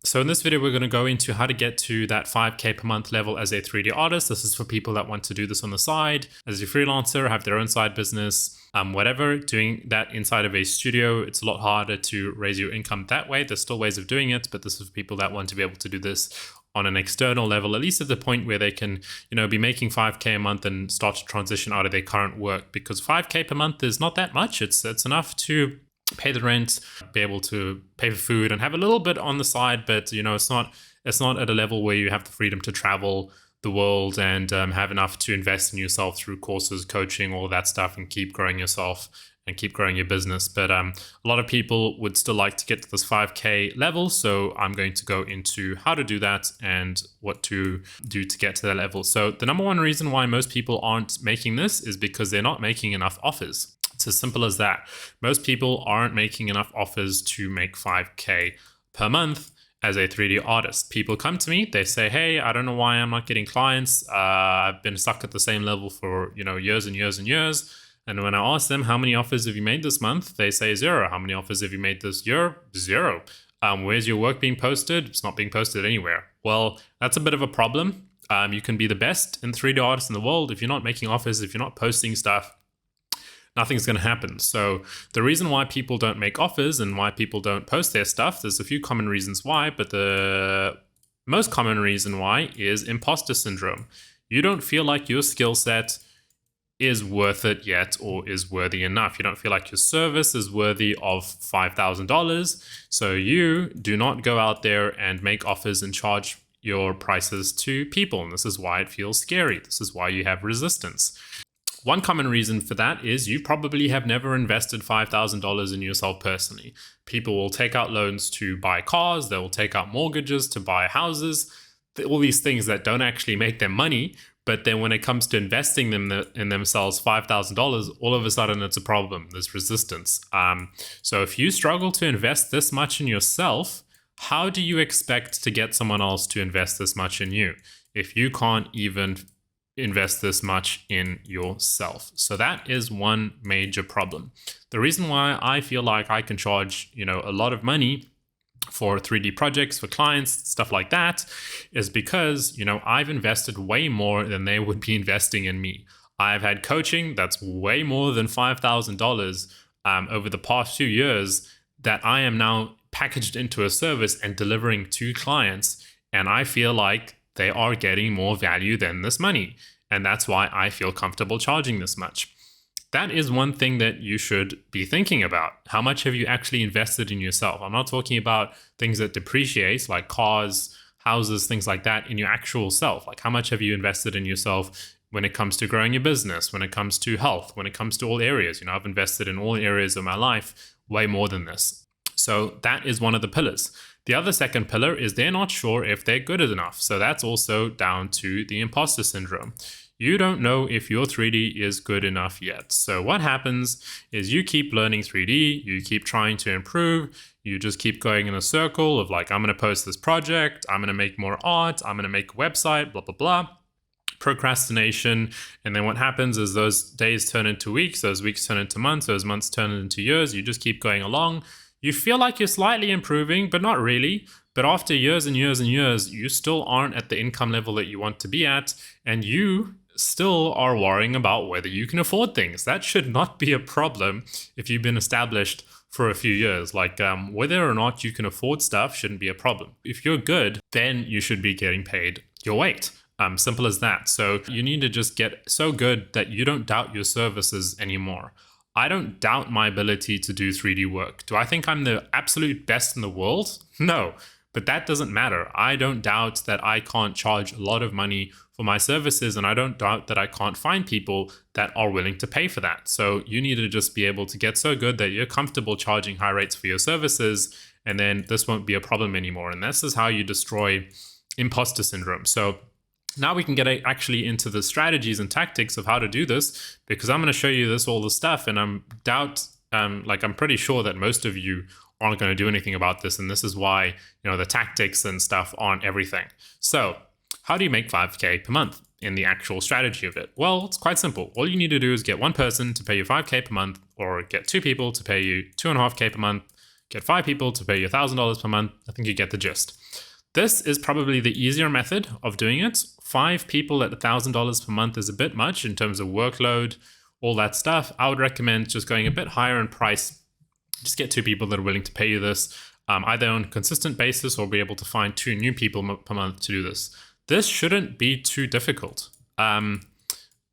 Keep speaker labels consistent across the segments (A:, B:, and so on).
A: So in this video, we're going to go into how to get to that 5K per month level as a 3D artist. This is for people that want to do this on the side as a freelancer, have their own side business, whatever. Doing that inside of a studio, it's a lot harder to raise your income that way. There's still ways of doing it, but this is for people that want to be able to do this on an external level, at least at the point where they can, be making 5K a month and start to transition out of their current work, because 5K per month is not that much. It's enough to pay the rent, be able to pay for food, and have a little bit on the side. But it's not at a level where you have the freedom to travel the world and have enough to invest in yourself through courses, coaching, all that stuff, and keep growing yourself and keep growing your business. But a lot of people would still like to get to this 5K level. So I'm going to go into how to do that and what to do to get to that level. So the number one reason why most people aren't making this is because they're not making enough offers. It's as simple as that. Most people aren't making enough offers to make 5K per month as a 3D artist. People come to me, they say, hey, I don't know why I'm not getting clients. I've been stuck at the same level for years and years and years. And when I ask them, how many offers have you made this month? They say 0. How many offers have you made this year? 0. Where's your work being posted? It's not being posted anywhere. Well, that's a bit of a problem. You can be the best in 3D artists in the world. If you're not making offers, if you're not posting stuff, nothing's going to happen. So the reason why people don't make offers and why people don't post their stuff, there's a few common reasons why, but the most common reason why is imposter syndrome. You don't feel like your skill set is worth it yet or is worthy enough. You don't feel like your service is worthy of $5,000. So you do not go out there and make offers and charge your prices to people. And this is why it feels scary. This is why you have resistance. One common reason for that is you probably have never invested $5,000 in yourself personally. People will take out loans to buy cars, they will take out mortgages to buy houses, all these things that don't actually make them money. But then when it comes to investing them in themselves, $5,000, all of a sudden it's a problem. There's resistance. So if you struggle to invest this much in yourself, how do you expect to get someone else to invest this much in you if you can't even invest this much in yourself? So that is one major problem. The reason why I feel like I can charge, a lot of money for 3D projects, for clients, stuff like that, is because, I've invested way more than they would be investing in me. I've had coaching that's way more than $5,000 over the past 2 years that I am now packaged into a service and delivering to clients. And I feel like they are getting more value than this money. And that's why I feel comfortable charging this much. That is one thing that you should be thinking about. How much have you actually invested in yourself? I'm not talking about things that depreciate, like cars, houses, things like that, in your actual self. Like, how much have you invested in yourself when it comes to growing your business, when it comes to health, when it comes to all areas? I've invested in all areas of my life way more than this. So that is one of the pillars. The other second pillar is they're not sure if they're good enough. So that's also down to the imposter syndrome. You don't know if your 3D is good enough yet. So what happens is you keep learning 3D, you keep trying to improve, you just keep going in a circle of like, I'm going to post this project, I'm going to make more art, I'm going to make a website, blah, blah, blah. Procrastination. And then what happens is those days turn into weeks, those weeks turn into months, those months turn into years. You just keep going along. You feel like you're slightly improving, but not really. But after years and years and years, you still aren't at the income level that you want to be at. And you still are worrying about whether you can afford things. That should not be a problem if you've been established for a few years. Like whether or not you can afford stuff shouldn't be a problem. If you're good, then you should be getting paid your weight. Simple as that. So you need to just get so good that you don't doubt your services anymore. I don't doubt my ability to do 3D work. Do I think I'm the absolute best in the world? No, but that doesn't matter. I don't doubt that I can't charge a lot of money for my services, and I don't doubt that I can't find people that are willing to pay for that. So you need to just be able to get so good that you're comfortable charging high rates for your services, and then this won't be a problem anymore. And this is how you destroy imposter syndrome. So now we can get actually into the strategies and tactics of how to do this, because I'm going to show you all the stuff, and I'm pretty sure that most of you aren't going to do anything about this, and this is why the tactics and stuff aren't everything. So how do you make 5K per month in the actual strategy of it? Well, it's quite simple. All you need to do is get one person to pay you 5K per month, or get 2 people to pay you 2.5K per month. get 5 people to pay you $1,000 per month. I think you get the gist. This is probably the easier method of doing it. 5 people at $1,000 per month is a bit much in terms of workload, all that stuff. I would recommend just going a bit higher in price. Just get 2 people that are willing to pay you this, either on a consistent basis or be able to find 2 new people per month to do this. This shouldn't be too difficult, or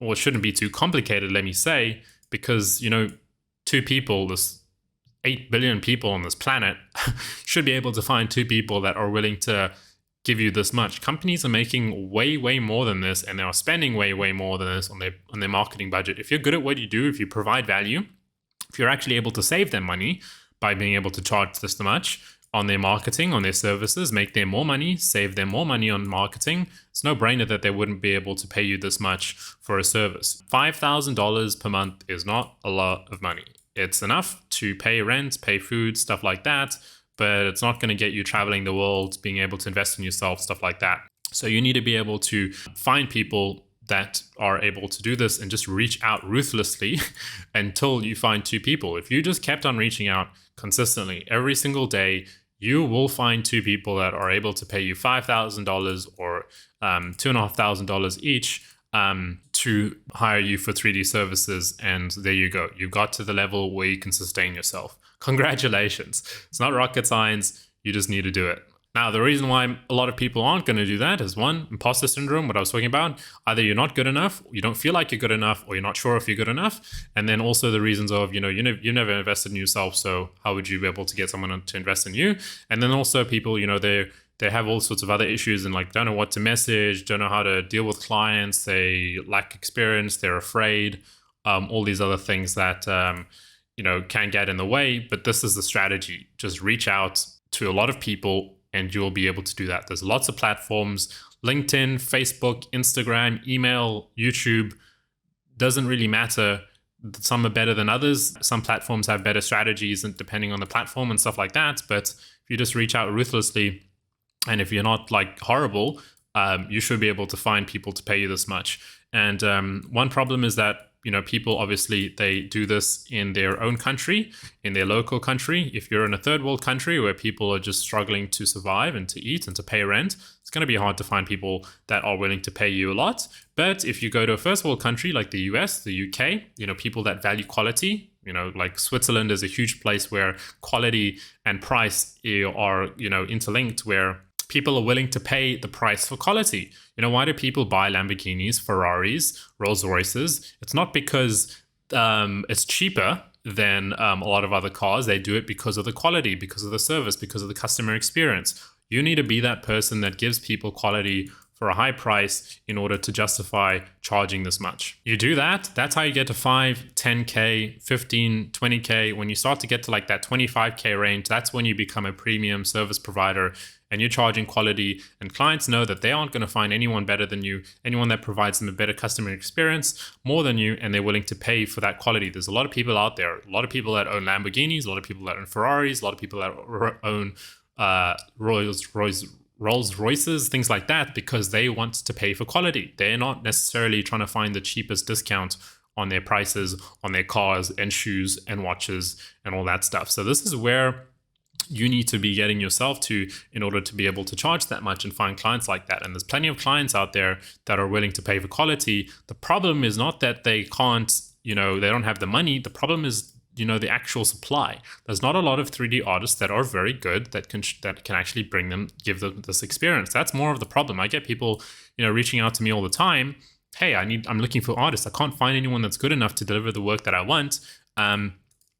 A: it shouldn't be too complicated, let me say, because, 2 people, this 8 billion people on this planet, should be able to find 2 people that are willing to give you this much. Companies are making way, way more than this, and they are spending way, way more than this on their marketing budget. If you're good at what you do, if you provide value, if you're actually able to save them money by being able to charge this much on their marketing, on their services, make them more money, save them more money on marketing, it's no brainer that they wouldn't be able to pay you this much for a service. $5,000 per month is not a lot of money. It's enough to pay rent, pay food, stuff like that, but it's not going to get you traveling the world, being able to invest in yourself, stuff like that. So you need to be able to find people that are able to do this and just reach out ruthlessly until you find 2 people. If you just kept on reaching out consistently every single day, you will find 2 people that are able to pay you $5,000 or $2,500 each to hire you for 3D services. And there you go. You got to the level where you can sustain yourself. Congratulations. It's not rocket science. You just need to do it. Now, the reason why a lot of people aren't going to do that is 1, imposter syndrome, what I was talking about. Either you're not good enough, you don't feel like you're good enough, or you're not sure if you're good enough. And then also the reasons of, you never invested in yourself, so how would you be able to get someone to invest in you? And then also people, they have all sorts of other issues and don't know what to message, don't know how to deal with clients, they lack experience, they're afraid, all these other things that, can get in the way. But this is the strategy. Just reach out to a lot of people and you'll be able to do that. There's lots of platforms, LinkedIn, Facebook, Instagram, email, YouTube, doesn't really matter. Some are better than others. Some platforms have better strategies and depending on the platform and stuff like that. But if you just reach out ruthlessly, and if you're not horrible, you should be able to find people to pay you this much. And one problem is that, people obviously, they do this in their own country, in their local country. If you're in a third world country where people are just struggling to survive and to eat and to pay rent, it's going to be hard to find people that are willing to pay you a lot. But if you go to a first world country like the US, the UK, people that value quality, like Switzerland is a huge place where quality and price are, interlinked, where people are willing to pay the price for quality. Why do people buy Lamborghinis, Ferraris, Rolls Royces? It's not because it's cheaper than a lot of other cars. They do it because of the quality, because of the service, because of the customer experience. You need to be that person that gives people quality for a high price in order to justify charging this much. You do that, that's how you get to 5, 10K, 15, 20K. When you start to get to that 25K range, that's when you become a premium service provider and you're charging quality, and clients know that they aren't going to find anyone better than you, anyone that provides them a better customer experience more than you, and they're willing to pay for that quality. There's a lot of people out there, a lot of people that own Lamborghinis, a lot of people that own Ferraris, a lot of people that own Rolls Royces, things like that, because they want to pay for quality. They're not necessarily trying to find the cheapest discount on their prices, on their cars and shoes and watches and all that stuff. So this is where you need to be getting yourself to in order to be able to charge that much and find clients like that. And there's plenty of clients out there that are willing to pay for quality. The problem is not that they can't, they don't have the money. The problem is, the actual supply. There's not a lot of 3D artists that are very good that can actually give them this experience. That's more of the problem. I get people, reaching out to me all the time. Hey, I'm looking for artists. I can't find anyone that's good enough to deliver the work that I want.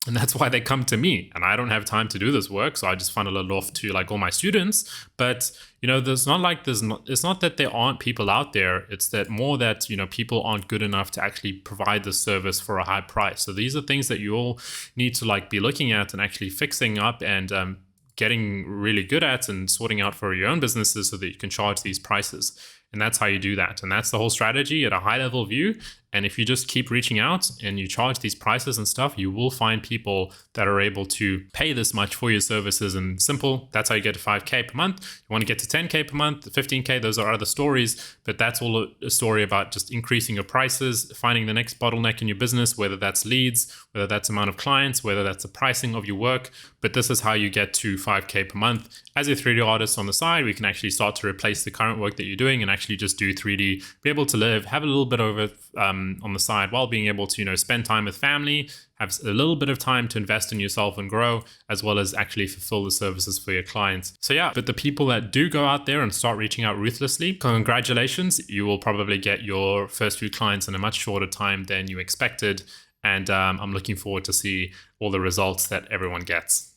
A: And that's why they come to me, and I don't have time to do this work. So I just funnel it off to all my students. But, it's not that there aren't people out there. It's that more that, people aren't good enough to actually provide the service for a high price. So these are things that you all need to be looking at and actually fixing up and getting really good at and sorting out for your own businesses so that you can charge these prices. And that's how you do that. And that's the whole strategy at a high level view. And if you just keep reaching out and you charge these prices and stuff, you will find people that are able to pay this much for your services. And simple, that's how you get to 5K per month. You want to get to 10K per month, 15K, those are other stories. But that's all a story about just increasing your prices, finding the next bottleneck in your business, whether that's leads, whether that's amount of clients, whether that's the pricing of your work. But this is how you get to 5K per month. As a 3D artist on the side, we can actually start to replace the current work that you're doing and actually just do 3D, be able to live, have a little bit of it on the side while being able to, spend time with family, have a little bit of time to invest in yourself and grow, as well as actually fulfill the services for your clients. So yeah, but the people that do go out there and start reaching out ruthlessly, congratulations, you will probably get your first few clients in a much shorter time than you expected. And I'm looking forward to see all the results that everyone gets.